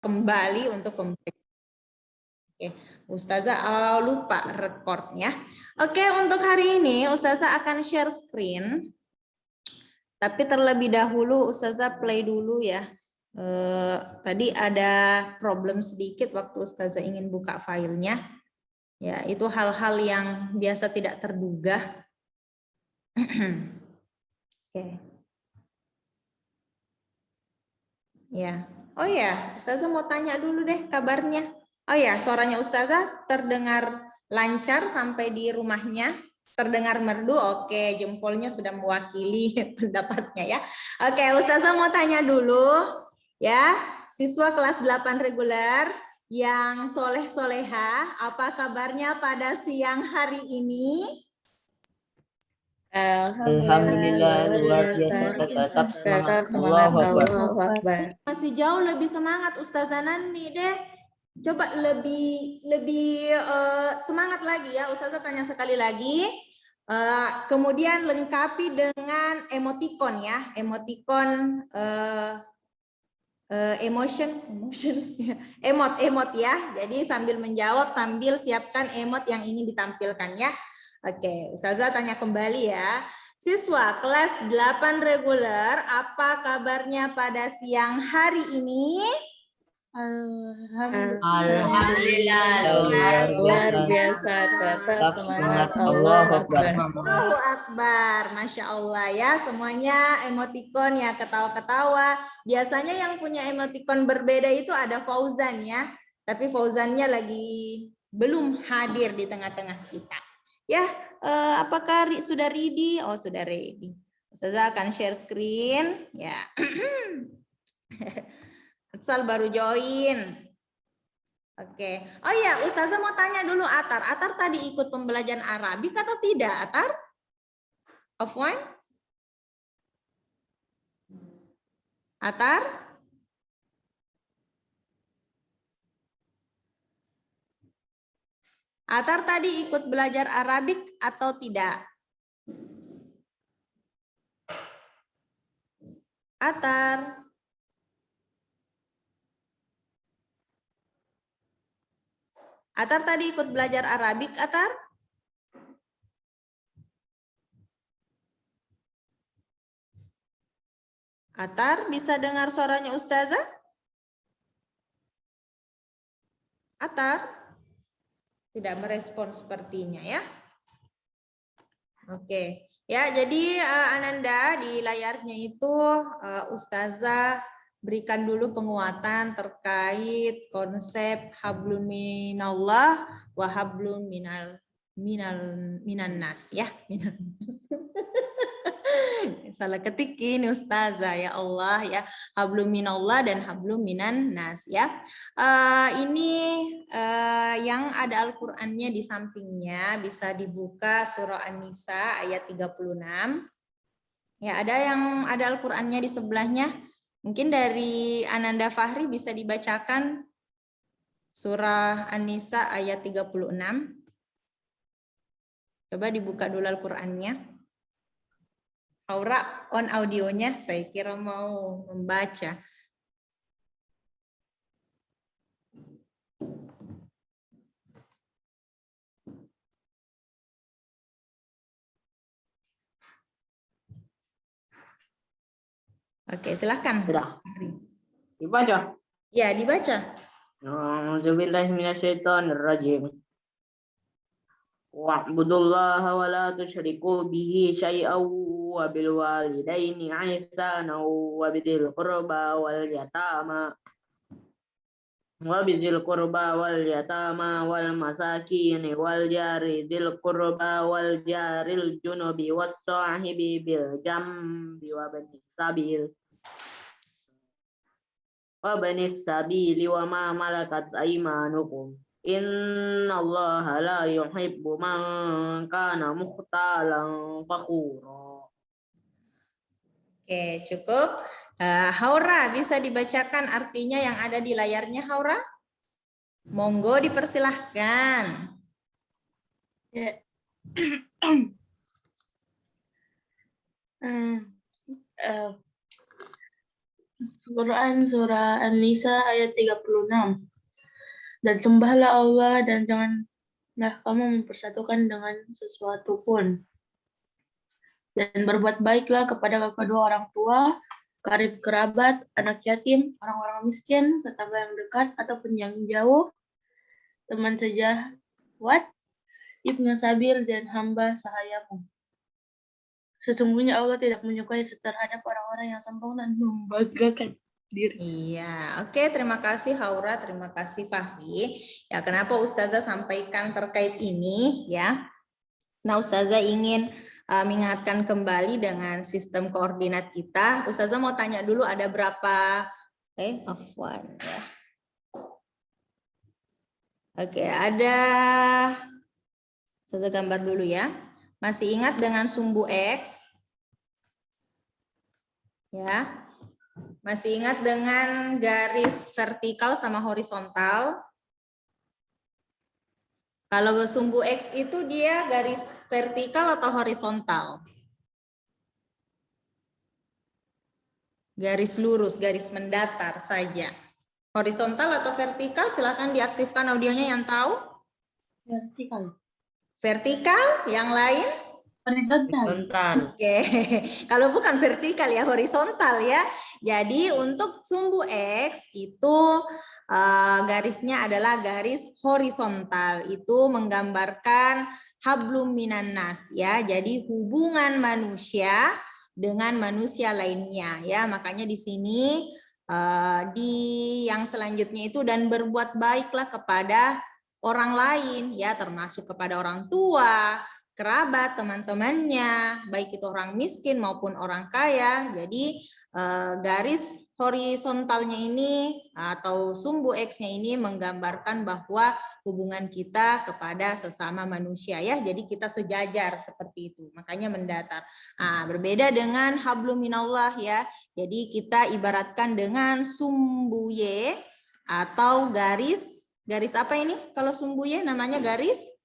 kembali untuk pembelajaran. Oke, Ustazah lupa recordnya. Oke, untuk hari ini Ustazah akan share screen. Tapi terlebih dahulu Ustazah play dulu ya. Tadi ada problem sedikit waktu Ustazah ingin buka filenya. Ya, itu hal-hal yang biasa tidak terduga. Oke. Ya. Oh ya, Ustazah mau tanya dulu deh kabarnya. Oh ya, suaranya Ustazah terdengar lancar sampai di rumahnya. Terdengar merdu, oke, jempolnya sudah mewakili pendapatnya ya. Oke, Ustazah mau tanya dulu ya, siswa kelas 8 reguler yang soleh-soleha, apa kabarnya pada siang hari ini? Alhamdulillah luar biasa, tetap semangat. Allahu Akbar. Masih jauh lebih semangat Ustazah Nandi deh. Coba lebih semangat lagi ya. Ustazah tanya sekali lagi. Kemudian lengkapi dengan emoticon ya. Emoticon emot ya. Jadi sambil menjawab sambil siapkan emot yang ingin ditampilkan ya. Oke, Ustazah tanya kembali ya. Siswa kelas 8 reguler, apa kabarnya pada siang hari ini? Alhamdulillah luar biasa, tetap semangat. Allahu Akbar. Allahu Akbar, Masya Allah ya. Semuanya emoticon ya, ketawa-ketawa. Biasanya yang punya emoticon berbeda itu ada Fauzan ya. Tapi Fauzannya lagi belum hadir di tengah-tengah kita. Ya, apakah sudah ready? Oh, sudah ready. Ustazah akan share screen. Ya. Atsal baru join. Oke. Oh ya, Ustazah mau tanya dulu Atar. Atar tadi ikut pembelajaran Arabik atau tidak, Atar? Offline? Atar? Atar tadi ikut belajar Arabik atau tidak? Atar? Atar tadi ikut belajar Arabik, Atar? Atar, bisa dengar suaranya Ustazah? Atar? Tidak merespon sepertinya ya. Oke. Ya, jadi Ananda di layarnya itu Ustazah berikan dulu penguatan terkait konsep hablum minallah wa hablum minan nas ya. Salah ketik ini Ustazah ya Allah ya. Hablum minallah dan hablum minan nas ya. Ini yang ada Al-Qur'annya di sampingnya, bisa dibuka surah An-Nisa ayat 36. Ya, ada yang ada Al-Qur'annya di sebelahnya. Mungkin dari Ananda Fahri bisa dibacakan surah An-Nisa ayat 36. Coba dibuka dulu Al-Qur'annya. Aura on audionya, saya kira mau membaca. Oke, silahkan. Sudah. Dibaca. Ya, dibaca. A'udzubillahiminasyaitonirrajim. Wa'budullaha wa la tusyriku bihi syai'aw wa bil walidaini ihsana wa bidil qurba wal yatama wal masakin wal jari dzil qurba wal jaril junubi was sahibi bil jambi wa banis sabili wa ma malakat aymanukum innallaha la yuhibbu man kana mukhtalan fakhura. Oke, cukup. Haura, bisa dibacakan artinya yang ada di layarnya, Haura? Monggo dipersilahkan. Ya. Quran surah An-Nisa ayat 36. Dan sembahlah Allah dan janganlah kamu mempersatukan dengan sesuatu pun. Dan berbuat baiklah kepada kedua orang tua, karib kerabat, anak yatim, orang-orang miskin, tetangga yang dekat ataupun yang jauh, teman sejawat, ibnu sabil dan hamba sahayamu. Sesungguhnya Allah tidak menyukai terhadap orang-orang yang sombong dan membanggakan diri. Iya, oke, terima kasih Haura, terima kasih Fahri. Ya, kenapa Ustazah sampaikan terkait ini ya? Nah, Ustazah ingin mengingatkan kembali dengan sistem koordinat kita. Ustazah mau tanya dulu ada berapa? Afwan ya. Oke, ada. Ustazah gambar dulu ya. Masih ingat dengan sumbu X? Ya. Masih ingat dengan garis vertikal sama horizontal? Kalau sumbu X itu dia garis vertikal atau horizontal? Garis lurus, garis mendatar saja. Horizontal atau vertikal? Silakan diaktifkan audionya yang tahu. Vertikal. Vertikal, yang lain? Horizontal. Oke, kalau bukan vertikal ya horizontal ya. Jadi untuk sumbu X itu garisnya adalah garis horizontal. Itu menggambarkan hablum minan nas ya. Jadi hubungan manusia dengan manusia lainnya ya. Makanya di sini di yang selanjutnya itu dan berbuat baiklah kepada orang lain ya, termasuk kepada orang tua, kerabat, teman-temannya, baik itu orang miskin maupun orang kaya. Jadi garis horizontalnya ini atau sumbu X-nya ini menggambarkan bahwa hubungan kita kepada sesama manusia ya. Jadi kita sejajar seperti itu. Makanya mendatar. Berbeda dengan hablum minallah ya. Jadi kita ibaratkan dengan sumbu Y atau garis apa ini? Kalau sumbu Y namanya garis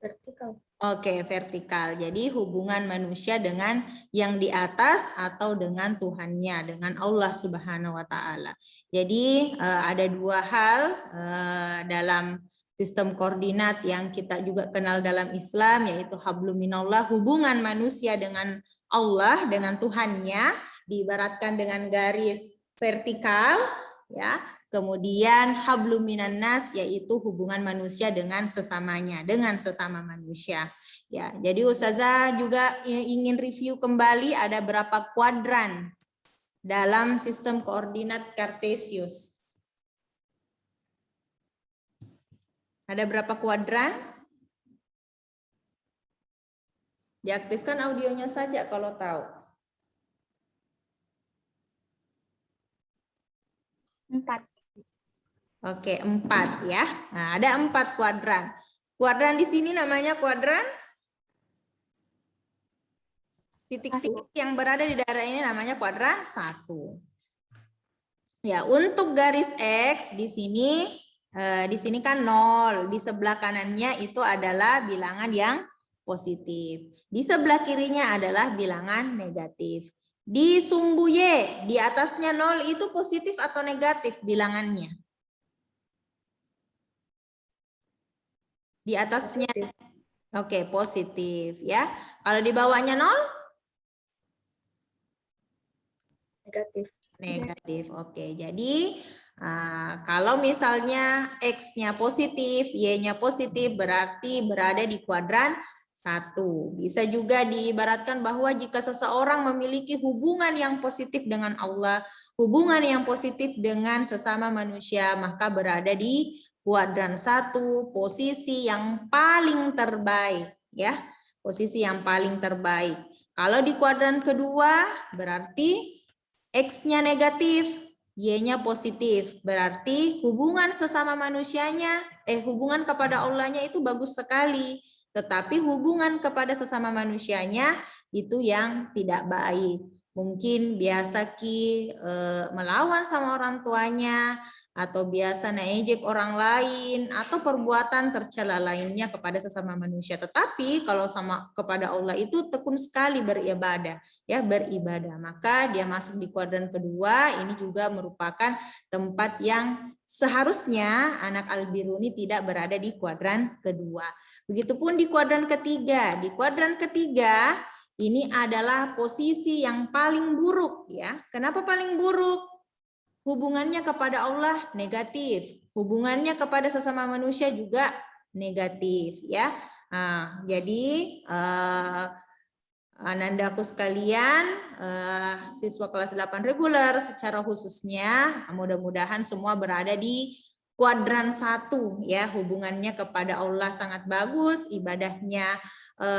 Vertikal. Oke, vertikal. Jadi hubungan manusia dengan yang di atas atau dengan Tuhannya, dengan Allah Subhanahu wa taala. Jadi ada dua hal dalam sistem koordinat yang kita juga kenal dalam Islam, yaitu hablum minallah, hubungan manusia dengan Allah, dengan Tuhannya, diibaratkan dengan garis vertikal ya. Kemudian hablum minan nas, yaitu hubungan manusia dengan sesamanya, dengan sesama manusia. Ya, jadi Ustazah juga ingin review kembali ada berapa kuadran dalam sistem koordinat Cartesius. Ada berapa kuadran? Diaktifkan audionya saja kalau tahu. 4. Oke, 4 ya. Nah, ada 4 kuadran. Kuadran di sini namanya kuadran titik-titik yang berada di daerah ini namanya kuadran 1. Ya, untuk garis X di sini kan 0. Di sebelah kanannya itu adalah bilangan yang positif. Di sebelah kirinya adalah bilangan negatif. Di sumbu Y, di atasnya 0 itu positif atau negatif bilangannya? Di atasnya, oke, positif ya. Kalau di bawahnya 0? Negatif. Negatif, oke. Jadi kalau misalnya X-nya positif, Y-nya positif, berarti berada di kuadran 1. Bisa juga diibaratkan bahwa jika seseorang memiliki hubungan yang positif dengan Allah, hubungan yang positif dengan sesama manusia, maka berada di kuadran 1, posisi yang paling terbaik ya. Posisi yang paling terbaik. Kalau di kuadran kedua berarti X-nya negatif, Y-nya positif. Berarti hubungan sesama manusianya, hubungan kepada Allah-nya itu bagus sekali. Tetapi hubungan kepada sesama manusianya itu yang tidak baik. Mungkin biasa Ki melawan sama orang tuanya, atau biasa ngejek orang lain, atau perbuatan tercela lainnya kepada sesama manusia. Tetapi kalau sama kepada Allah itu tekun sekali beribadah, ya beribadah. Maka dia masuk di kuadran kedua. Ini juga merupakan tempat yang seharusnya anak Al-Biruni tidak berada di kuadran kedua. Begitupun di kuadran ketiga. Di kuadran ketiga ini adalah posisi yang paling buruk, ya. Kenapa paling buruk? Hubungannya kepada Allah negatif, hubungannya kepada sesama manusia juga negatif, ya. Nah, jadi anandaku sekalian, siswa kelas 8 reguler secara khususnya, mudah-mudahan semua berada di kuadran 1, ya. Hubungannya kepada Allah sangat bagus, ibadahnya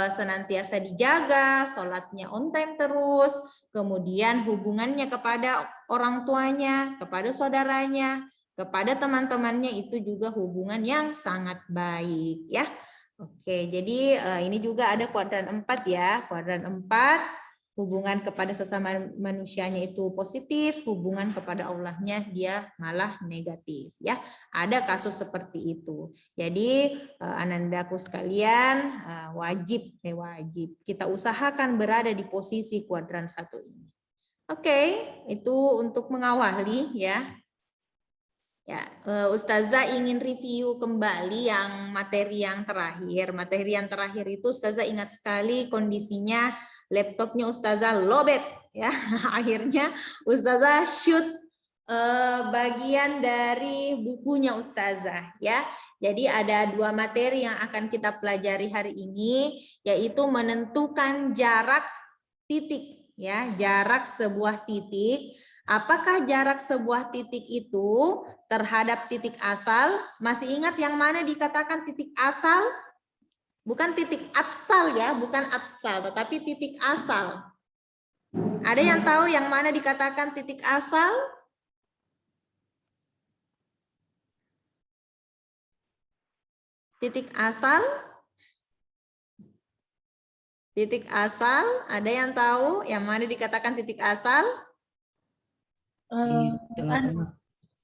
senantiasa dijaga, sholatnya on time terus, kemudian hubungannya kepada orang tuanya, kepada saudaranya, kepada teman-temannya itu juga hubungan yang sangat baik, ya. Oke, jadi ini juga ada kuadran 4, ya. Kuadran 4 hubungan kepada sesama manusianya itu positif, hubungan kepada Allahnya dia malah negatif, ya. Ada kasus seperti itu. Jadi anandaku sekalian, wajib kita usahakan berada di posisi kuadran 1 ini. Oke, itu untuk mengawali, ya. Ya, Ustazah ingin review kembali yang materi yang terakhir. Materi yang terakhir itu Ustazah ingat sekali kondisinya laptopnya Ustazah lobet, ya. Akhirnya Ustazah shoot bagian dari bukunya Ustazah, ya. Jadi ada 2 materi yang akan kita pelajari hari ini, yaitu menentukan jarak titik, ya, jarak sebuah titik. Apakah jarak sebuah titik itu terhadap titik asal? Masih ingat yang mana dikatakan titik asal? Bukan titik absal, ya, bukan absal, tetapi titik asal. Ada yang tahu yang mana dikatakan titik asal? Titik asal? Titik asal, ada yang tahu yang mana dikatakan titik asal?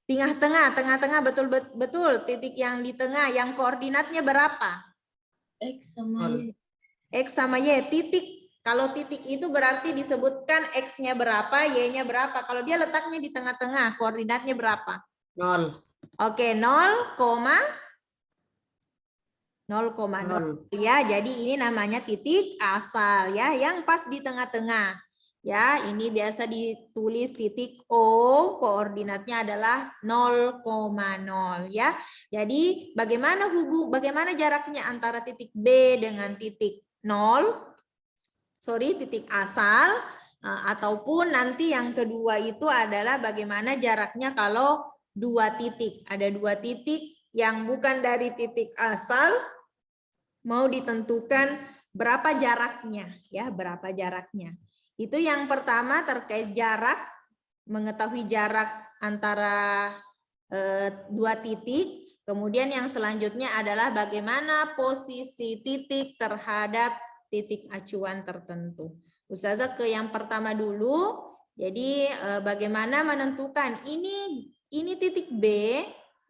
Tengah-tengah, betul. Titik yang di tengah, yang koordinatnya berapa? X sama Y. X sama Y. Titik, kalau titik itu berarti disebutkan X-nya berapa, Y-nya berapa. Kalau dia letaknya di tengah-tengah, koordinatnya berapa? 0. Oke, 0,0, ya. Jadi ini namanya titik asal, ya, yang pas di tengah-tengah. Ya, ini biasa ditulis titik O, koordinatnya adalah 0,0, ya. Jadi bagaimana jaraknya antara titik B dengan titik 0? Titik asal, ataupun nanti yang kedua itu adalah bagaimana jaraknya kalau 2 titik. Ada 2 titik yang bukan dari titik asal, mau ditentukan berapa jaraknya, ya, berapa jaraknya. Itu yang pertama terkait jarak, mengetahui jarak antara 2 titik. Kemudian yang selanjutnya adalah bagaimana posisi titik terhadap titik acuan tertentu. Ustazah ke yang pertama dulu. Jadi bagaimana menentukan ini titik B,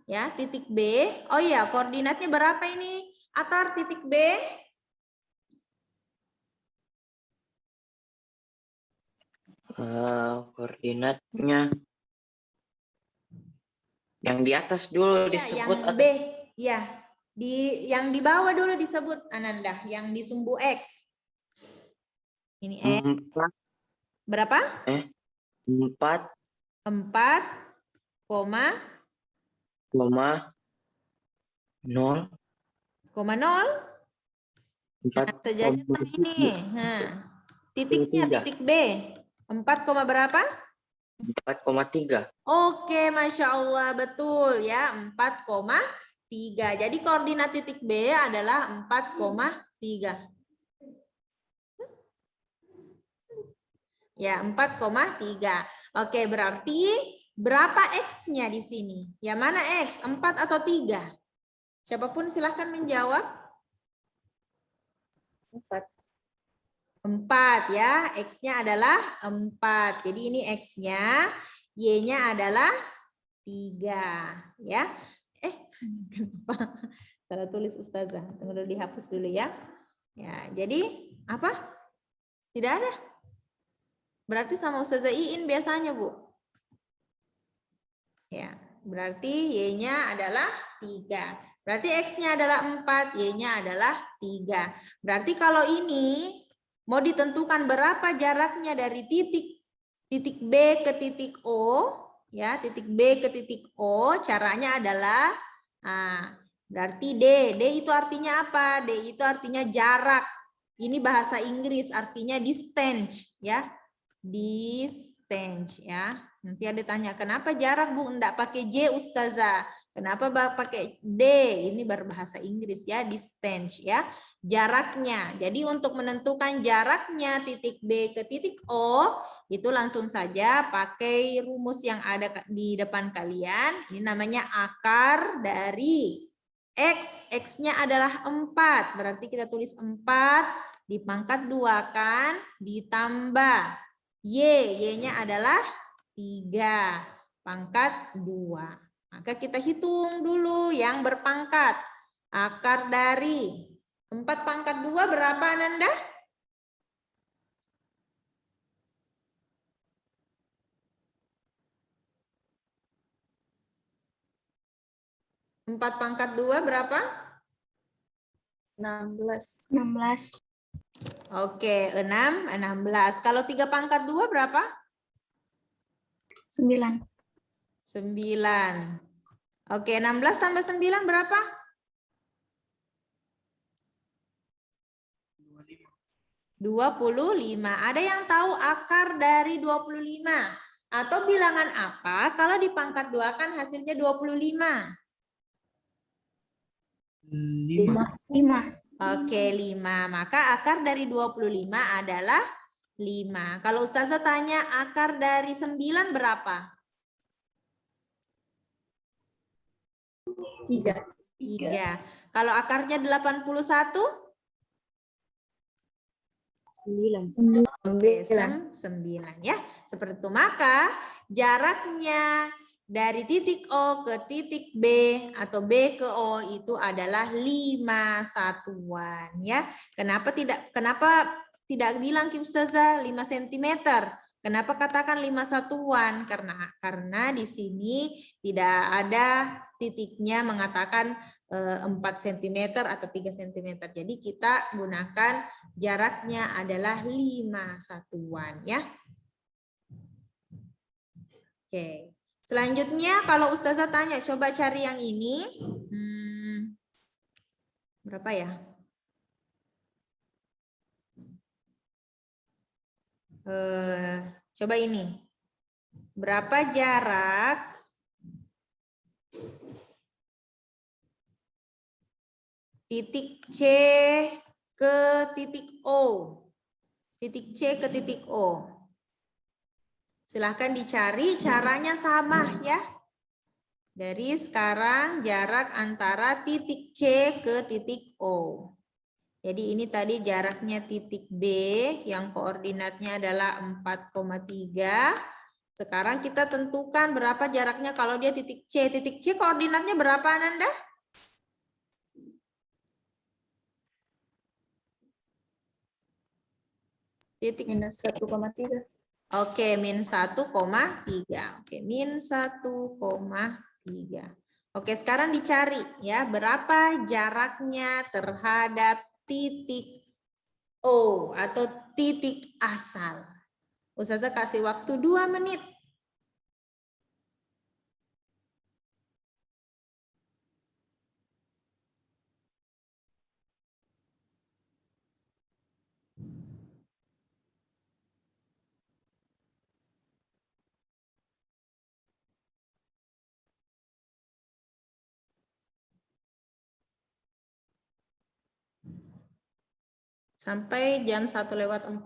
ya, titik B. Oh iya, koordinatnya berapa ini? Atar titik B? Koordinatnya yang di atas dulu Ya, disebut yang B, ya, yang di bawah dulu disebut Ananda, yang di sumbu X. Ini X. 4. Berapa? 4, 4, 0. 0. Nah, sejajarnya ini. Nah, titiknya titik B. 4, berapa? 4,3. Oke, Masya Allah, betul, ya, 4,3. Jadi koordinat titik B adalah 4,3. Ya, 4,3. Oke, berarti berapa X-nya di sini? Yang mana X? 4 atau 3? Siapapun silahkan menjawab. 4. 4 ya. X-nya adalah 4. Jadi ini X-nya, Y-nya adalah 3 ya. Kenapa? Salah tulis Ustazah. Tunggu dulu, dihapus dulu ya. Ya, jadi apa? Tidak ada. Berarti sama Ustazah Iin biasanya, Bu. Ya, berarti Y-nya adalah 3. Berarti X-nya adalah 4, Y-nya adalah 3. Berarti kalau ini mau ditentukan berapa jaraknya dari titik B ke titik O, ya, titik B ke titik O, caranya adalah berarti D itu artinya apa? D itu artinya jarak. Ini bahasa Inggris, artinya distance, ya. Distance, ya. Nanti ada tanya, kenapa jarak, Bu? Enggak pakai J, Ustazah. Kenapa pakai D? Ini berbahasa Inggris, ya, distance, ya. Jaraknya. Jadi untuk menentukan jaraknya titik B ke titik O, itu langsung saja pakai rumus yang ada di depan kalian. Ini namanya akar dari X. X-nya adalah 4. Berarti kita tulis 4 dipangkat 2 kan, ditambah Y. Y-nya adalah 3 pangkat 2. Maka kita hitung dulu yang berpangkat. Akar dari 4 pangkat 2 berapa, Ananda? 4 pangkat 2 berapa? 16. Oke, 16. Kalau 3 pangkat 2 berapa? 9. 9. Oke, 16 tambah 9 berapa? 25. Ada yang tahu akar dari 25? Atau bilangan apa kalau dipangkat 2 kan hasilnya 25? 5. Oke, 5. Maka akar dari 25 adalah 5. Kalau Ustazah tanya akar dari 9 berapa? 3. 3. Kalau akarnya 81? 9. Oke, 9 ya. Seperti itu. Maka jaraknya dari titik O ke titik B atau B ke O itu adalah 5 satuan ya. Kenapa tidak bilang Ki Ustazah 5 cm? Kenapa katakan 5 satuan? Karena di sini tidak ada titiknya mengatakan 4 cm atau 3 cm. Jadi kita gunakan jaraknya adalah 5 satuan ya. Oke. Selanjutnya kalau Ustazah tanya, coba cari yang ini. Berapa ya? Coba ini. Berapa jarak titik C ke titik O? Titik C ke titik O. Silahkan dicari, caranya sama ya. Dari sekarang jarak antara titik C ke titik O. Jadi ini tadi jaraknya titik B yang koordinatnya adalah 4,3. Sekarang kita tentukan berapa jaraknya kalau dia titik C. Titik C koordinatnya berapa, Ananda? Titik minus 1,3. Oke, min 1,3. Oke, min 1,3. Oke, sekarang dicari ya berapa jaraknya terhadap titik O atau titik asal. Ustazah kasih waktu 2 menit. Sampai jam 1:41.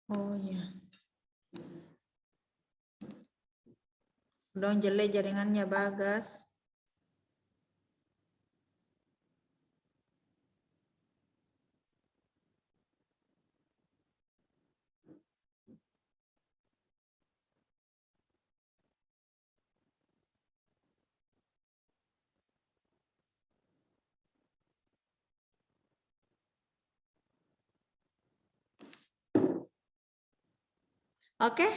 Oh ya. Dong jelek jaringannya Bagas. Oke,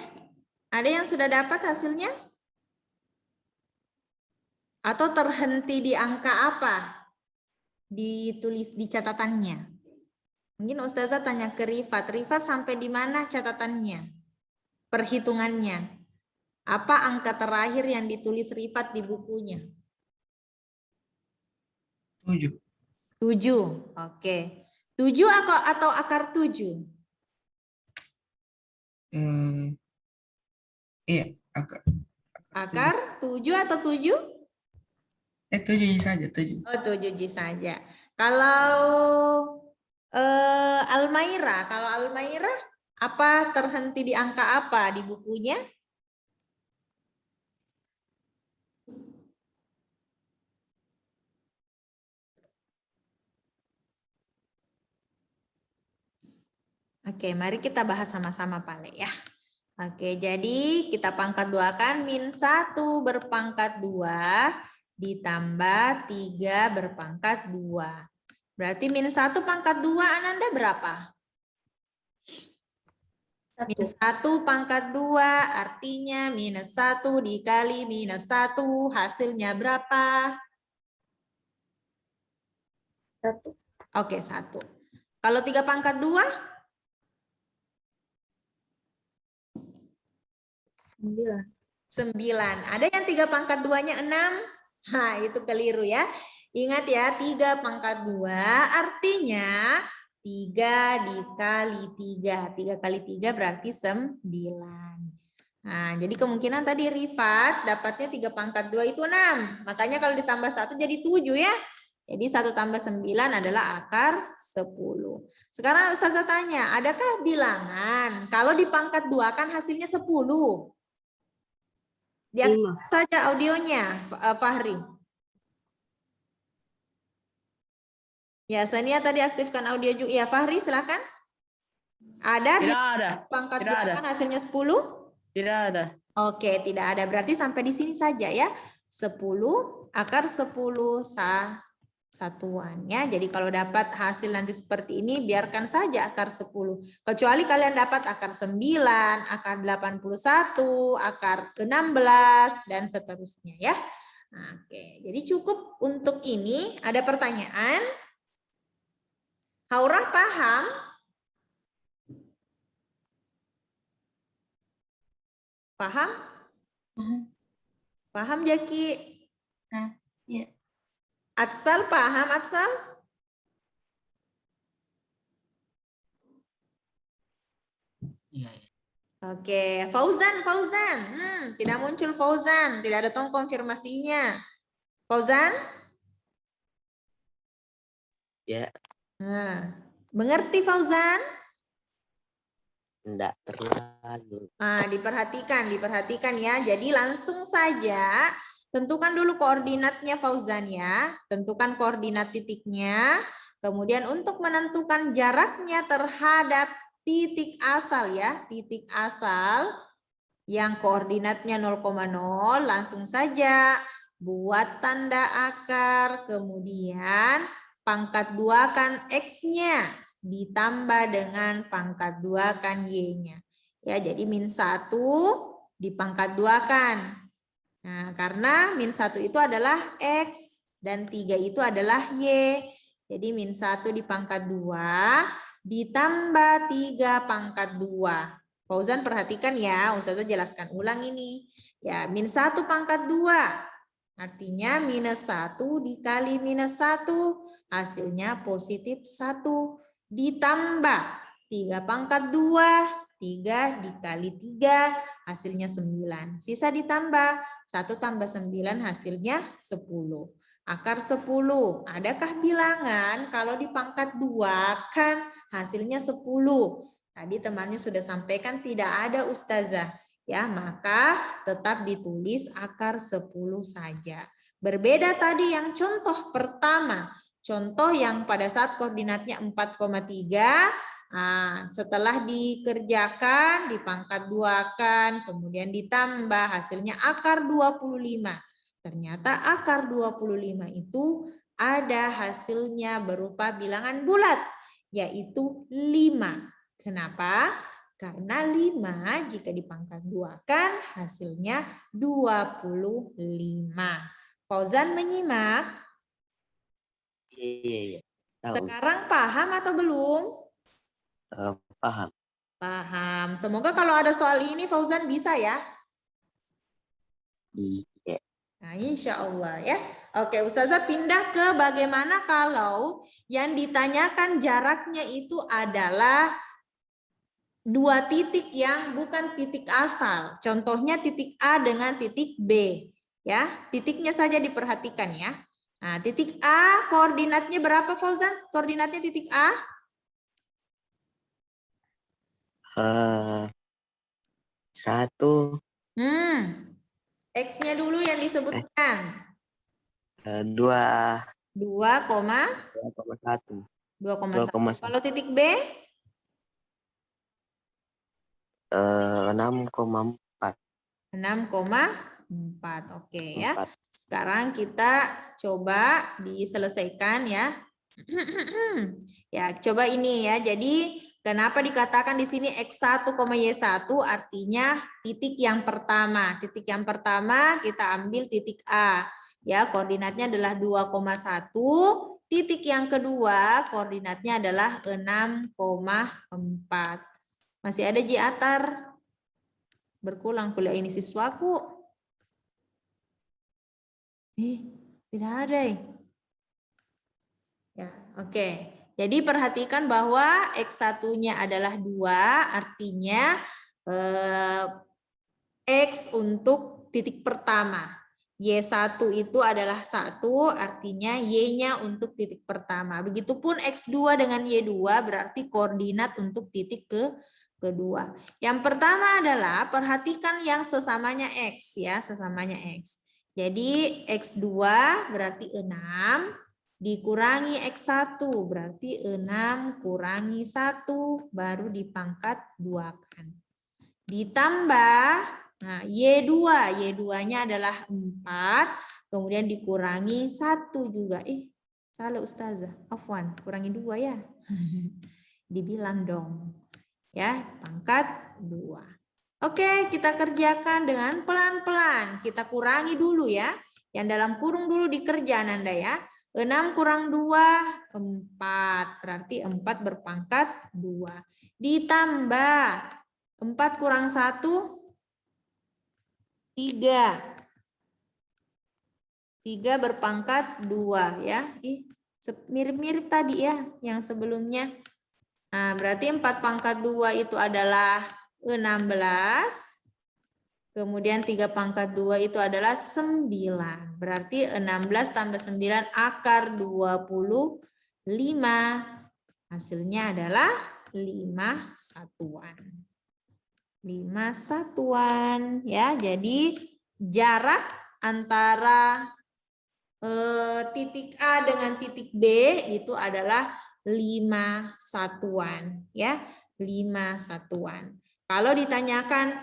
ada yang sudah dapat hasilnya? Atau terhenti di angka apa? Ditulis di catatannya. Mungkin Ustazah tanya ke Rifat. Rifat sampai di mana catatannya? Perhitungannya. Apa angka terakhir yang ditulis Rifat di bukunya? 7. 7. Oke. 7 atau akar 7? Iya, akar. Akar 7 atau 7? 7 saja, 7. Oh, 7 saja. Kalau kalau Almaira apa terhenti di angka apa di bukunya? Oke, mari kita bahas sama-sama Pale ya. Oke, jadi kita pangkat 2-kan -1 berpangkat 2 ditambah 3 berpangkat 2. Berarti -1 pangkat 2 Ananda berapa? -1 pangkat 2 artinya -1 dikali -1 hasilnya berapa? 1. Oke, 1. Kalau 3 pangkat 2? 9. 9. Ada yang 3 pangkat 2-nya 6? Nah, itu keliru ya. Ingat ya, 3 pangkat 2 artinya 3 dikali 3. 3 kali 3 berarti 9. Nah, jadi kemungkinan tadi Rifat dapatnya 3 pangkat 2 itu 6. Makanya kalau ditambah 1 jadi 7 ya. Jadi 1 tambah 9 adalah akar 10. Sekarang Ustazah tanya, adakah bilangan kalau dipangkat 2 kan hasilnya 10? Diaktifkan saja audionya, Fahri. Ya, Sania tadi aktifkan audio juga. Ya, Fahri silakan. Ada Tidak ada. pangkat Tidak 2 ada. kan hasilnya 10? Tidak ada. Oke, tidak ada. Berarti sampai di sini saja ya. 10 akar 10 satuan ya. Jadi kalau dapat hasil nanti seperti ini biarkan saja akar 10. Kecuali kalian dapat akar 9, akar 81, akar 16 dan seterusnya ya. Oke, jadi cukup untuk ini. Ada pertanyaan? Haurah paham? Paham? Paham Jaki? Iya. Atsal paham Atsal? Iya. Oke, Fauzan. Tidak muncul Fauzan, tidak ada tong konfirmasinya. Fauzan? Ya, Nah, mengerti Fauzan? enggak terlalu. Nah, diperhatikan ya. Jadi langsung saja tentukan dulu koordinatnya Fauzan ya. Tentukan koordinat titiknya. Kemudian untuk menentukan jaraknya terhadap titik asal ya. Titik asal yang koordinatnya 0,0 langsung saja buat tanda akar. Kemudian pangkat 2 kan X-nya ditambah dengan pangkat 2 kan Y-nya. Ya, jadi -1 dipangkat 2 kan. Nah, karena -1 itu adalah X dan 3 itu adalah Y. Jadi -1 dipangkat 2 ditambah 3 pangkat 2. Fauzan perhatikan ya, Ustazah jelaskan ulang ini. Ya, -1 pangkat 2. Artinya -1 dikali -1 hasilnya positif 1 ditambah 3 pangkat 2. 3 dikali 3 hasilnya 9. Sisa ditambah 1 tambah 9 hasilnya 10. Akar 10. Adakah bilangan kalau dipangkat 2 kan hasilnya 10. Tadi temannya sudah sampaikan tidak ada ustazah. Ya, maka tetap ditulis akar 10 saja. Berbeda tadi yang contoh pertama. Contoh yang pada saat koordinatnya 4,3. Nah, setelah dikerjakan, dipangkat duakan, kemudian ditambah, hasilnya akar 25. Ternyata akar 25 itu ada hasilnya berupa bilangan bulat, yaitu 5. Kenapa? Karena 5 jika dipangkat duakan hasilnya 25. Fauzan menyimak? Iya. Tahu. Sekarang paham atau belum? Paham. Paham. Semoga kalau ada soal ini Fauzan bisa ya. Iya. Nah, insya Allah ya. Oke, Ustazah pindah ke bagaimana kalau yang ditanyakan jaraknya itu adalah 2 titik yang bukan titik asal. Contohnya titik A dengan titik B. Ya, titiknya saja diperhatikan ya. Nah, titik A koordinatnya berapa Fauzan? Koordinatnya titik A? 1. X-nya dulu yang disebutkan. 2,1. 2,1. Kalau titik B? 6,4. 6,4. Oke ya. Sekarang kita coba diselesaikan ya. Ya, coba ini ya. Jadi kenapa dikatakan di sini X1, Y1 artinya titik yang pertama. Titik yang pertama kita ambil titik A. Ya, koordinatnya adalah 2,1. Titik yang kedua koordinatnya adalah 6,4. Masih ada Ji Atar? Berpulang kuliah ini siswaku. Tidak ada ya. Oke. Jadi perhatikan bahwa X1-nya adalah 2, artinya X untuk titik pertama. Y1 itu adalah 1, artinya Y-nya untuk titik pertama. Begitupun X2 dengan Y2 berarti koordinat untuk titik kedua. Yang pertama adalah perhatikan yang sesamanya X ya, sesamanya X. Jadi X2 berarti 6 dikurangi X1 berarti 6 kurangi 1 baru dipangkat 2-kan. Ditambah nah Y2-nya adalah 4 kemudian dikurangi 1 juga. Salah Ustazah. Afwan, kurangi 2 ya. Dibilang dong. Ya, pangkat 2. Oke, kita kerjakan dengan pelan-pelan. Kita kurangi dulu ya. Yang dalam kurung dulu dikerja Nanda ya. 6 kurang 2, 4. Berarti 4 berpangkat 2. Ditambah 4 kurang 1, 3. 3 berpangkat 2 ya. Mirip-mirip tadi ya yang sebelumnya. Nah, berarti 4 pangkat 2 itu adalah 16. Kemudian 3 pangkat 2 itu adalah 9. Berarti 16 tambah 9 akar 25. Hasilnya adalah 5 satuan. 5 satuan ya. Jadi jarak antara titik A dengan titik B itu adalah 5 satuan ya, 5 satuan. Kalau ditanyakan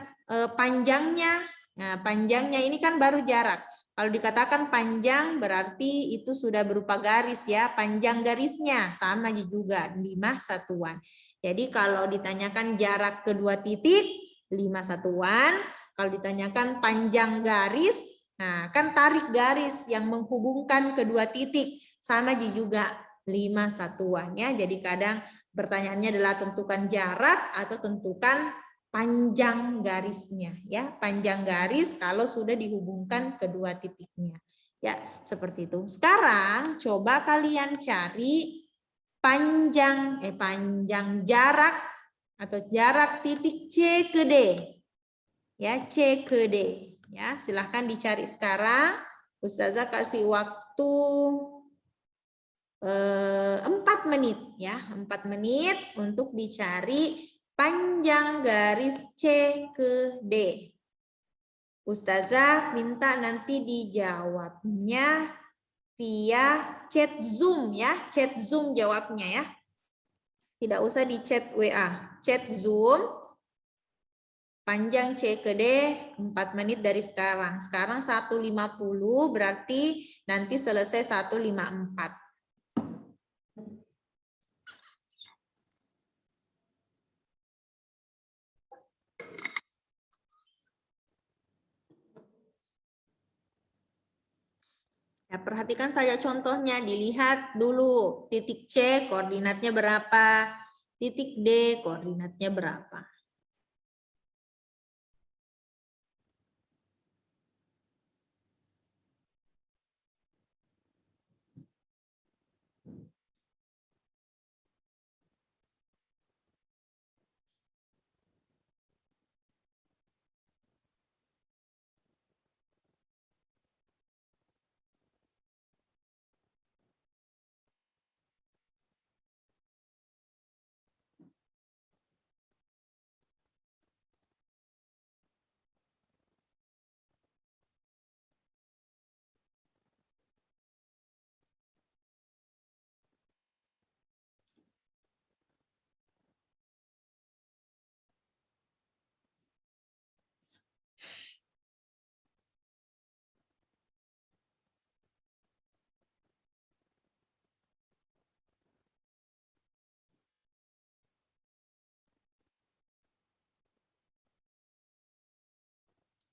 panjangnya, nah panjangnya ini kan baru jarak. Kalau dikatakan panjang berarti itu sudah berupa garis ya, panjang garisnya sama juga 5 satuan. Jadi kalau ditanyakan jarak kedua titik 5 satuan, kalau ditanyakan panjang garis, nah kan tarik garis yang menghubungkan kedua titik sama juga 5 satuan ya. Jadi kadang pertanyaannya adalah tentukan jarak atau tentukan panjang garisnya ya. Panjang garis kalau sudah dihubungkan kedua titiknya. Ya, seperti itu. Sekarang coba kalian cari panjang jarak atau jarak titik C ke D. Ya, C ke D. Ya, silahkan dicari sekarang. Ustazah kasih waktu 4 menit ya, 4 menit untuk dicari panjang garis C ke D. Ustazah minta nanti dijawabnya via chat Zoom ya, chat Zoom jawabnya ya. Tidak usah di chat WA, chat Zoom. Panjang C ke D 4 menit dari sekarang. Sekarang 1.50 berarti nanti selesai 1.54. Ya, perhatikan saja contohnya, dilihat dulu titik C koordinatnya berapa, titik D koordinatnya berapa.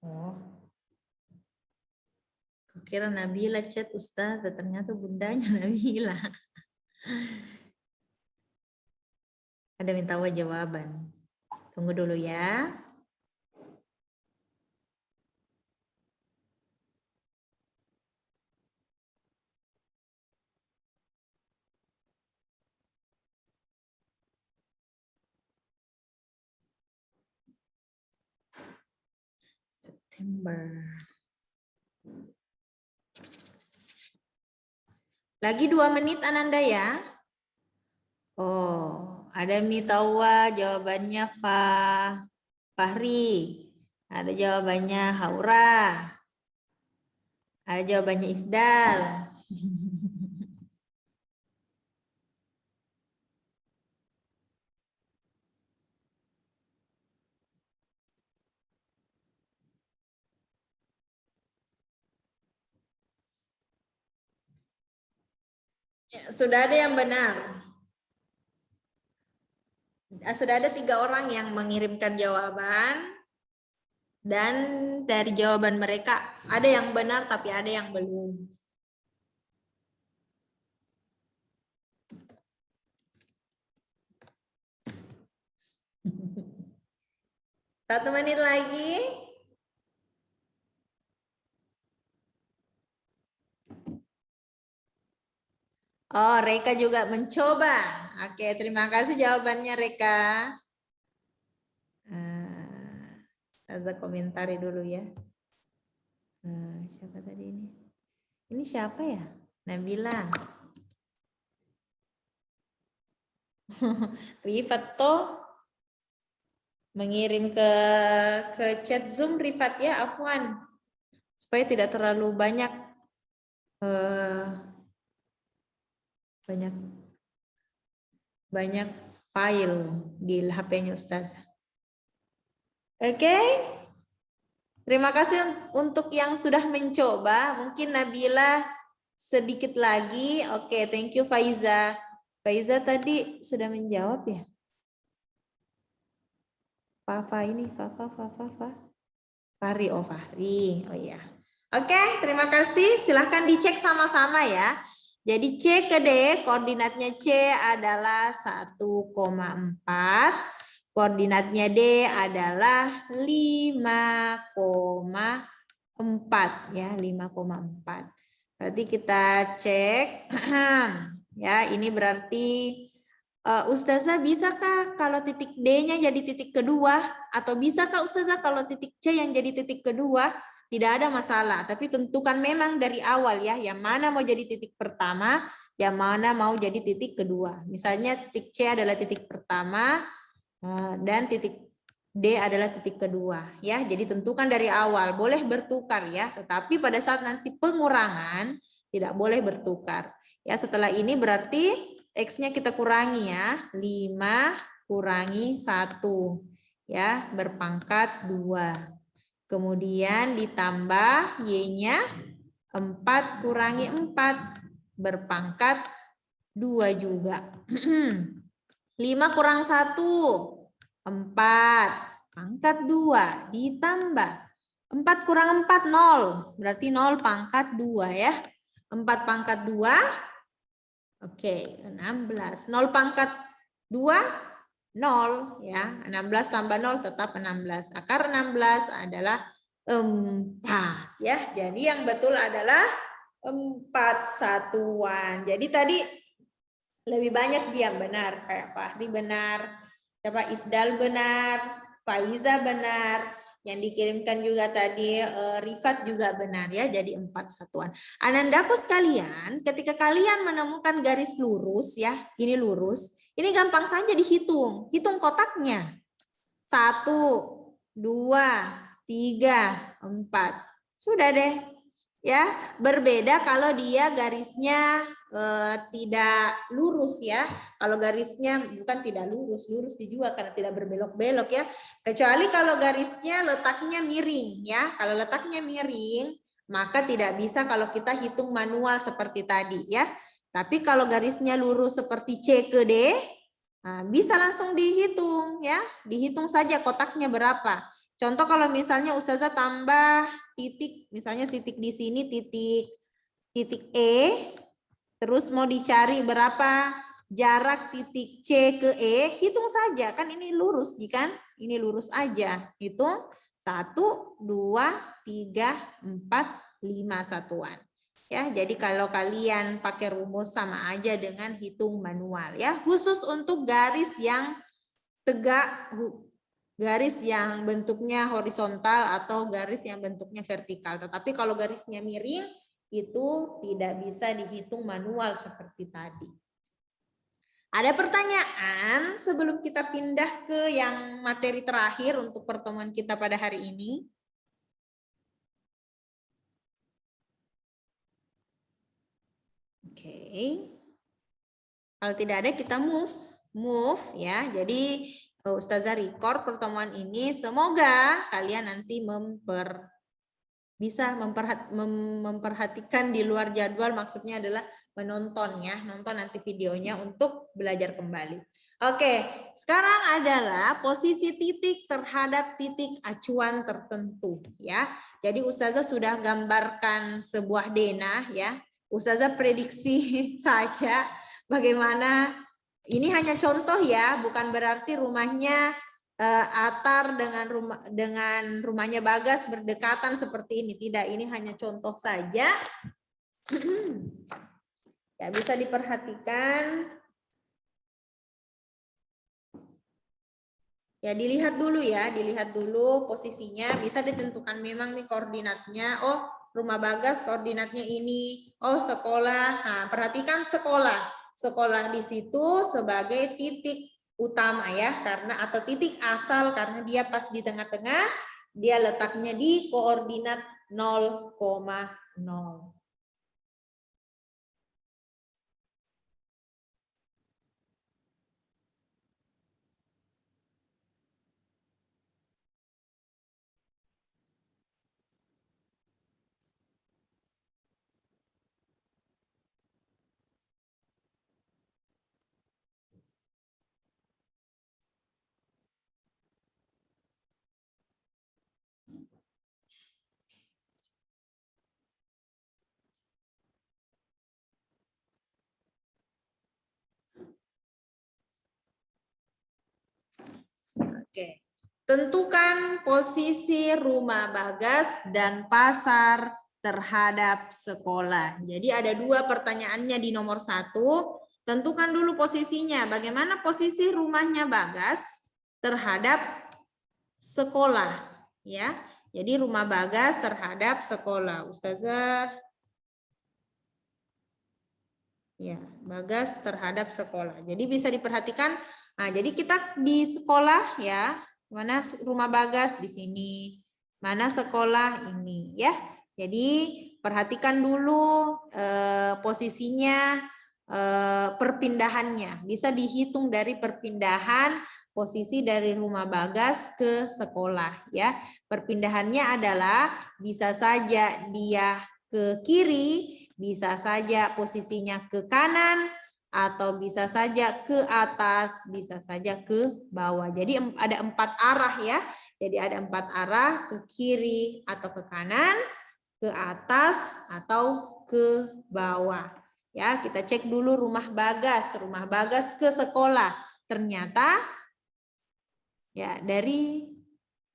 Oh, kira Nabila chat Ustaz, ternyata bundanya Nabila. Ada minta jawaban. Tunggu dulu ya. September. Lagi 2 menit Ananda ya. Oh, ada Mitawa jawabannya Fahri. Ada jawabannya Haura. Ada jawabannya Ifdal. Ya, sudah ada yang benar. Sudah ada 3 orang yang mengirimkan jawaban. Dan dari jawaban mereka ada yang benar tapi ada yang belum. Satu menit lagi. Oh, Reka juga mencoba. Oke, terima kasih jawabannya Reka. Saya komentari dulu ya. Siapa tadi ini? Ini siapa ya? Nabila. Rifat toh mengirim ke chat Zoom Rifat ya, afwan. Supaya tidak terlalu banyak banyak file di HP-nya Ustazah. Oke. Terima kasih untuk yang sudah mencoba. Mungkin Nabila sedikit lagi. Oke, thank you Faiza. Faiza tadi sudah menjawab ya? Fahri. Fahri, oh Fahri. Oh iya. Oke, terima kasih. Silahkan dicek sama-sama ya. Jadi C ke D, koordinatnya C adalah 1,4. Koordinatnya D adalah 5,4 ya, 5,4. Berarti kita cek ya, ini berarti Ustazah bisakah kalau titik D-nya jadi titik kedua, atau bisakah Ustazah kalau titik C yang jadi titik kedua? Tidak ada masalah, tapi tentukan memang dari awal ya, yang mana mau jadi titik pertama, yang mana mau jadi titik kedua. Misalnya titik C adalah titik pertama, dan titik D adalah titik kedua ya. Jadi tentukan dari awal, boleh bertukar ya, tetapi pada saat nanti pengurangan tidak boleh bertukar. Ya, setelah ini berarti X-nya kita kurangi ya. 5 kurangi 1 ya, berpangkat 2. Kemudian ditambah Y-nya 4 kurangi 4 berpangkat 2 juga. 5 kurang 1 4 pangkat 2 ditambah 4 kurang 4 0 berarti 0 pangkat 2 ya. 4 pangkat 2 oke 16. 0 pangkat 2 0 ya. 16 tambah 0 tetap 16. Akar 16 adalah 4 ya. Jadi yang betul adalah 4 satuan. Jadi tadi lebih banyak diam benar, kayak Fahri benar, siapa Ifdal benar, Faiza benar, yang dikirimkan juga tadi Rifat juga benar ya, jadi 4 satuan. Anandaku sekalian, ketika kalian menemukan garis lurus ya, ini lurus, ini gampang saja dihitung, hitung kotaknya. 1, 2, 3, 4, sudah deh. Ya, berbeda kalau dia garisnya tidak lurus ya. Kalau garisnya bukan tidak lurus, lurus juga karena tidak berbelok-belok ya. Kecuali kalau garisnya letaknya miring ya. Kalau letaknya miring, maka tidak bisa kalau kita hitung manual seperti tadi ya. Tapi kalau garisnya lurus seperti C ke D, bisa langsung dihitung ya. Dihitung saja kotaknya berapa. Contoh kalau misalnya Ustazah tambah titik, misalnya titik di sini titik E, terus mau dicari berapa jarak titik C ke E, hitung saja, kan ini lurus, kan? Ini lurus aja, hitung 1, 2, 3, 4, 5 satuan. Ya, jadi kalau kalian pakai rumus sama aja dengan hitung manual ya, khusus untuk garis yang tegak, garis yang bentuknya horizontal atau garis yang bentuknya vertikal. Tetapi kalau garisnya miring itu tidak bisa dihitung manual seperti tadi. Ada pertanyaan sebelum kita pindah ke yang materi terakhir untuk pertemuan kita pada hari ini? Oke. Kalau tidak ada kita move ya. Jadi Ustazah record pertemuan ini, semoga kalian nanti bisa memperhatikan di luar jadwal, maksudnya adalah menonton ya, nonton nanti videonya untuk belajar kembali. Oke, sekarang adalah posisi titik terhadap titik acuan tertentu ya. Jadi Ustazah sudah gambarkan sebuah denah ya. Ustazah prediksi saja bagaimana. Ini hanya contoh ya, bukan berarti rumahnya Atar dengan rumahnya Bagas berdekatan seperti ini. Tidak, ini hanya contoh saja. Ya, bisa diperhatikan. Ya, dilihat dulu ya, dilihat dulu posisinya. Bisa ditentukan memang nih koordinatnya. Oh, rumah Bagas koordinatnya ini. Oh, sekolah. Nah, perhatikan sekolah. Sekolah di situ sebagai titik utama ya, karena atau titik asal karena dia pas di tengah-tengah, dia letaknya di koordinat 0,0. Oke, tentukan posisi rumah Bagas dan pasar terhadap sekolah. Jadi ada 2 pertanyaannya di nomor 1. Tentukan dulu posisinya. Bagaimana posisi rumahnya Bagas terhadap sekolah? Ya, jadi rumah Bagas terhadap sekolah. Ustazah Ya, Bagas terhadap sekolah. Jadi bisa diperhatikan. Nah, jadi kita di sekolah ya, mana rumah Bagas di sini, mana sekolah ini ya. Jadi perhatikan dulu posisinya, perpindahannya. Bisa dihitung dari perpindahan posisi dari rumah Bagas ke sekolah ya. Perpindahannya adalah bisa saja dia ke kiri, bisa saja posisinya ke kanan, atau bisa saja ke atas, bisa saja ke bawah. Jadi ada 4 arah ya. Jadi ada 4 arah, ke kiri atau ke kanan, ke atas atau ke bawah. Ya, kita cek dulu rumah Bagas ke sekolah. Ternyata ya dari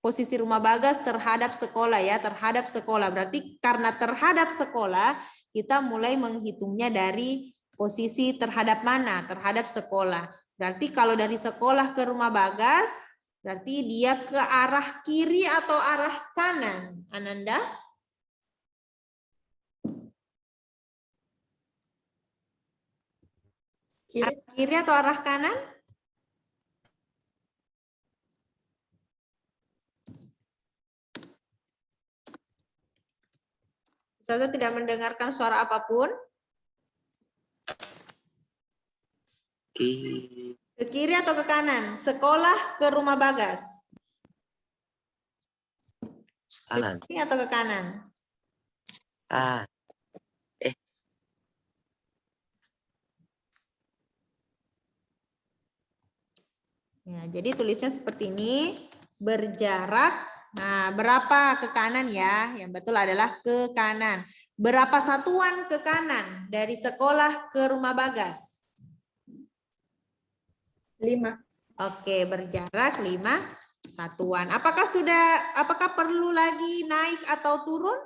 posisi rumah Bagas terhadap sekolah ya, terhadap sekolah. Berarti karena terhadap sekolah, kita mulai menghitungnya dari posisi terhadap mana? Terhadap sekolah. Berarti kalau dari sekolah ke rumah Bagas, berarti dia ke arah kiri atau arah kanan? Ananda? Kiri. Arah kiri atau arah kanan? Saya tidak mendengarkan suara apapun. Kiri. Ke kiri atau ke kanan? Sekolah ke rumah Bagas. Kanan. Ke kiri atau ke kanan? Ah. Ya, jadi tulisnya seperti ini, berjarak. Nah, berapa ke kanan ya? Yang betul adalah ke kanan. Berapa satuan ke kanan dari sekolah ke rumah Bagas? 5. Oke, berjarak 5 satuan. Apakah perlu lagi naik atau turun?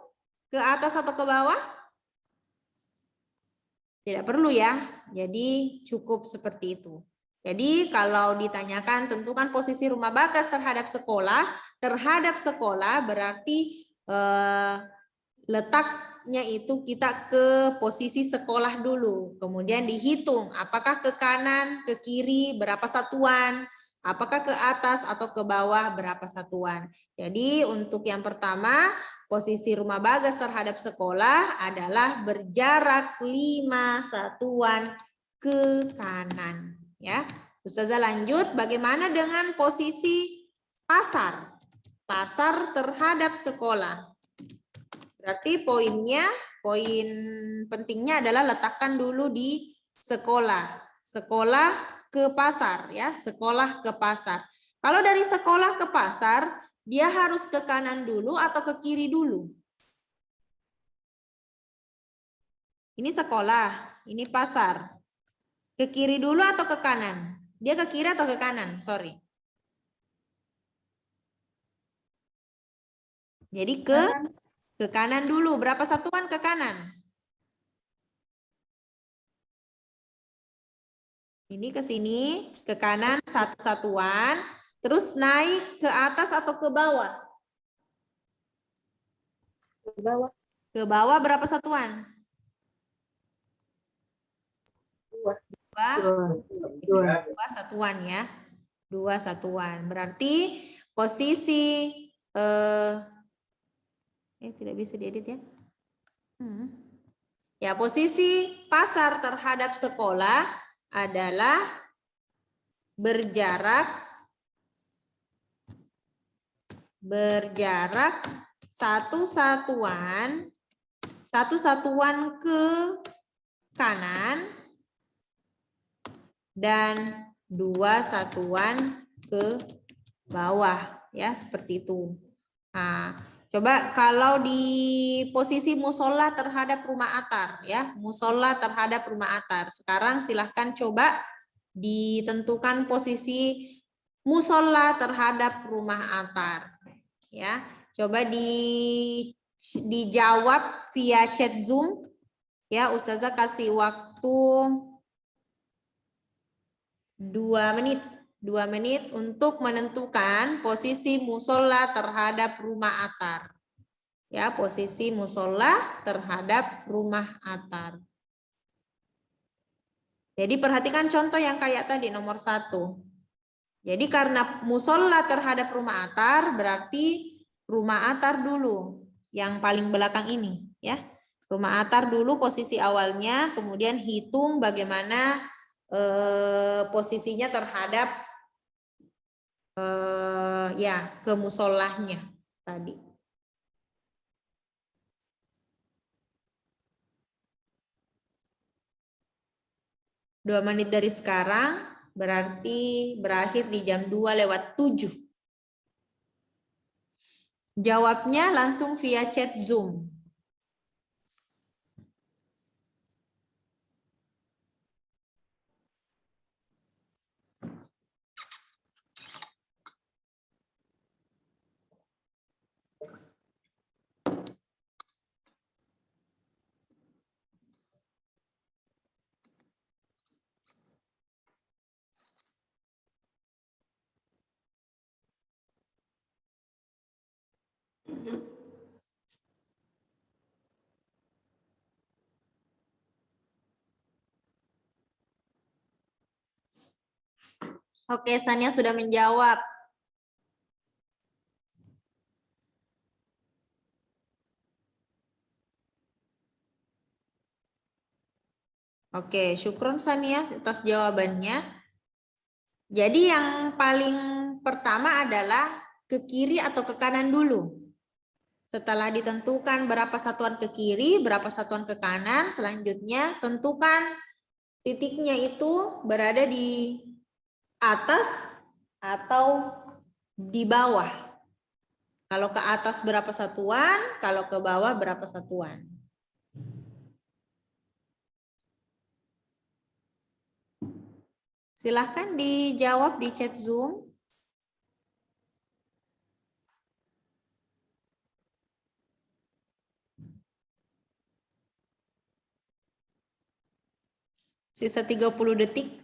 Ke atas atau ke bawah? Tidak perlu ya. Jadi cukup seperti itu. Jadi kalau ditanyakan tentukan posisi rumah Bagas terhadap sekolah berarti letaknya itu kita ke posisi sekolah dulu. Kemudian dihitung apakah ke kanan, ke kiri berapa satuan, apakah ke atas atau ke bawah berapa satuan. Jadi untuk yang pertama, posisi rumah Bagas terhadap sekolah adalah berjarak 5 satuan ke kanan. Ya, Ustazah lanjut. Bagaimana dengan posisi pasar? Pasar terhadap sekolah. Berarti poin pentingnya adalah letakkan dulu di sekolah. Sekolah ke pasar ya, sekolah ke pasar. Kalau dari sekolah ke pasar, dia harus ke kanan dulu atau ke kiri dulu? Ini sekolah, ini pasar. Ke kiri dulu atau ke kanan? Dia ke kiri atau ke kanan? Sorry. Jadi ke kanan dulu. Berapa satuan ke kanan? Ini ke sini, ke kanan 1 satuan. Terus naik ke atas atau ke bawah? Ke bawah. Ke bawah berapa satuan? 2 satuan ya. 2 satuan. Berarti posisi tidak bisa diedit ya. Ya, posisi pasar terhadap sekolah adalah berjarak 1 satuan ke kanan dan 2 satuan ke bawah ya, seperti itu. Nah, coba kalau di posisi musola terhadap rumah atar ya, musola terhadap rumah atar. Sekarang silahkan coba ditentukan posisi musola terhadap rumah atar ya. Coba dijawab via chat Zoom ya. Ustazah kasih waktu 2 menit untuk menentukan posisi musola terhadap rumah atar. Ya, posisi musola terhadap rumah atar. Jadi perhatikan contoh yang kayak tadi nomor 1. Jadi karena musola terhadap rumah atar, berarti rumah atar dulu. Yang paling belakang ini, ya. Rumah atar dulu posisi awalnya, kemudian hitung bagaimana posisinya terhadap ya ke musolahnya tadi. Dua menit dari sekarang berarti berakhir di jam 2:07. Jawabnya langsung via chat Zoom. Oke, Sania sudah menjawab. Oke, syukron Sania atas jawabannya. Jadi yang paling pertama adalah ke kiri atau ke kanan dulu. Setelah ditentukan berapa satuan ke kiri, berapa satuan ke kanan, selanjutnya tentukan titiknya itu berada di atas atau di bawah. Kalau ke atas berapa satuan, kalau ke bawah berapa satuan. Silahkan dijawab di chat Zoom. Sisa 30 detik.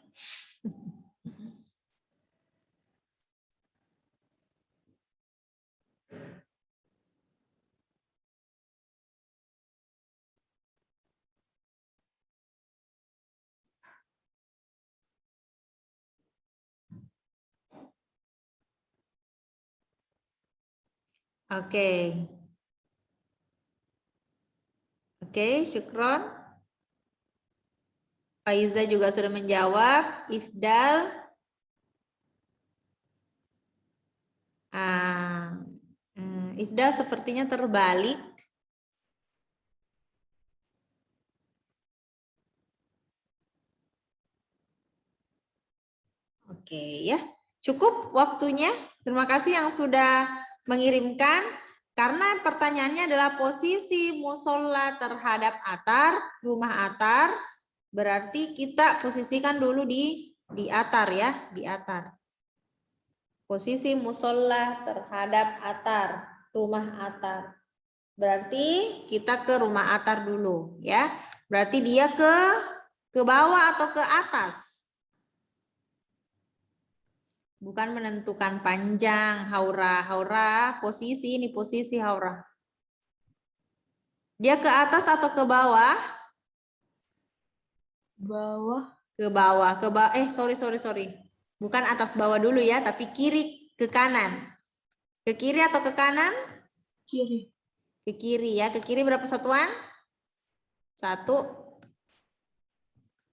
Oke. Oke, syukron. Faiza juga sudah menjawab. Ifdal. Ifdal sepertinya terbalik. Oke ya. Cukup waktunya. Terima kasih yang sudah mengirimkan. Karena pertanyaannya adalah posisi musola terhadap atar, rumah atar, berarti kita posisikan dulu di atar ya, di atar. Posisi musola terhadap atar, rumah atar. Berarti kita ke rumah atar dulu ya. Berarti dia ke bawah atau ke atas. Bukan menentukan panjang, haura, posisi, ini posisi haura. Dia ke atas atau ke bawah? Bawah. Ke bawah, sorry. Bukan atas bawah dulu ya, tapi kiri ke kanan. Ke kiri atau ke kanan? Kiri. Ke kiri ya, ke kiri berapa satuan? 1,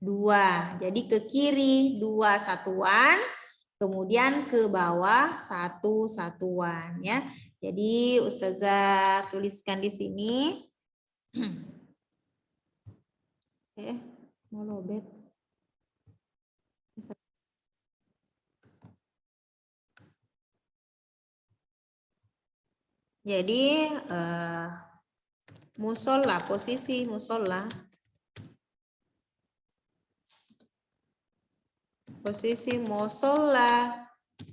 2. Jadi ke kiri 2 satuan. Kemudian ke bawah 1 satuan ya. Jadi Ustazah tuliskan di sini. Mau lobet. Jadi musola, posisi musola. Posisi musola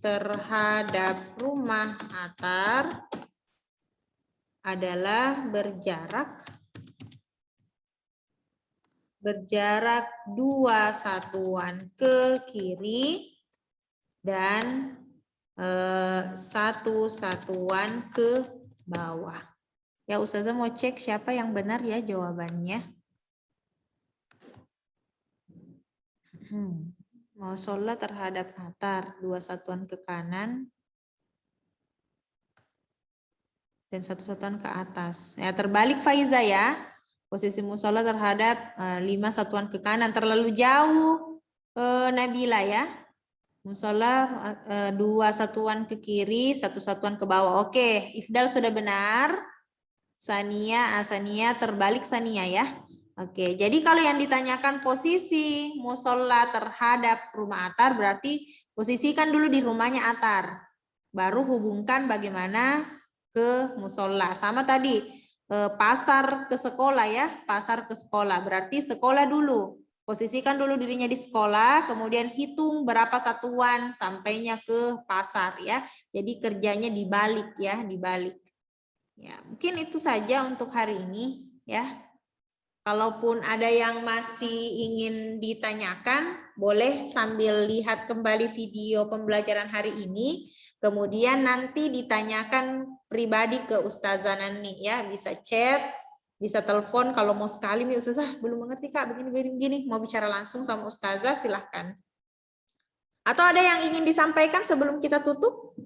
terhadap rumah atar adalah berjarak 2 satuan ke kiri dan 1 satuan ke bawah. Ya Ustazah mau cek siapa yang benar ya jawabannya. Musola terhadap atar, 2 satuan ke kanan dan 1 satuan ke atas. Ya, terbalik Faiza ya. Posisi musola terhadap 5 satuan ke kanan, terlalu jauh Nabila ya. Musola 2 satuan ke kiri, 1 satuan ke bawah. Oke, Ifdal sudah benar. Sania terbalik Sania ya. Oke, jadi kalau yang ditanyakan posisi musola terhadap rumah atar, berarti posisikan dulu di rumahnya atar. Baru hubungkan bagaimana ke musola. Sama tadi, pasar ke sekolah ya, pasar ke sekolah. Berarti sekolah dulu. Posisikan dulu dirinya di sekolah, kemudian hitung berapa satuan sampainya ke pasar ya. Jadi kerjanya dibalik ya, dibalik. Ya, mungkin itu saja untuk hari ini ya. Kalaupun ada yang masih ingin ditanyakan, boleh sambil lihat kembali video pembelajaran hari ini. Kemudian nanti ditanyakan pribadi ke Ustazah Nani ya, bisa chat, bisa telepon kalau mau sekali nih Ustazah, belum mengerti Kak, begini, mau bicara langsung sama Ustazah silahkan. Atau ada yang ingin disampaikan sebelum kita tutup?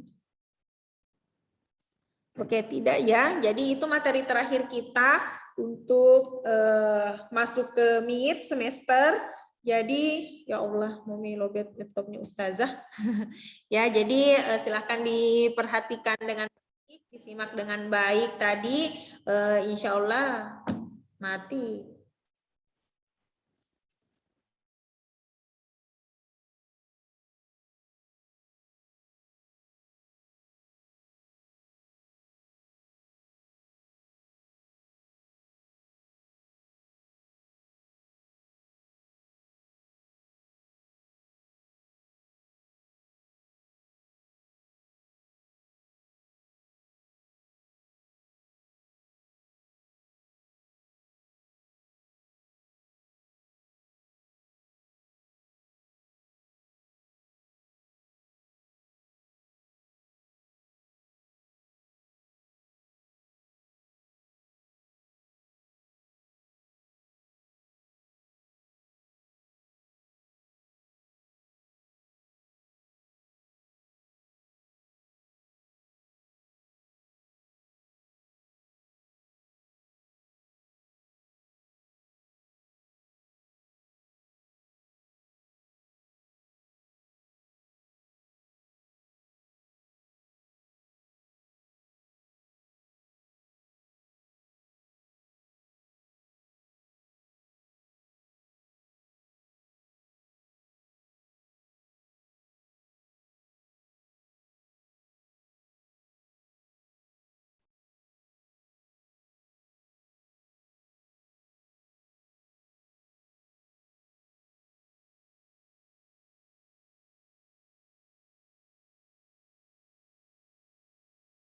Oke, tidak ya. Jadi itu materi terakhir kita untuk masuk ke mid semester. Jadi ya Allah, mau lobet laptopnya Ustazah. Ya, jadi silahkan diperhatikan dengan baik, disimak dengan baik tadi. Insya Allah mati.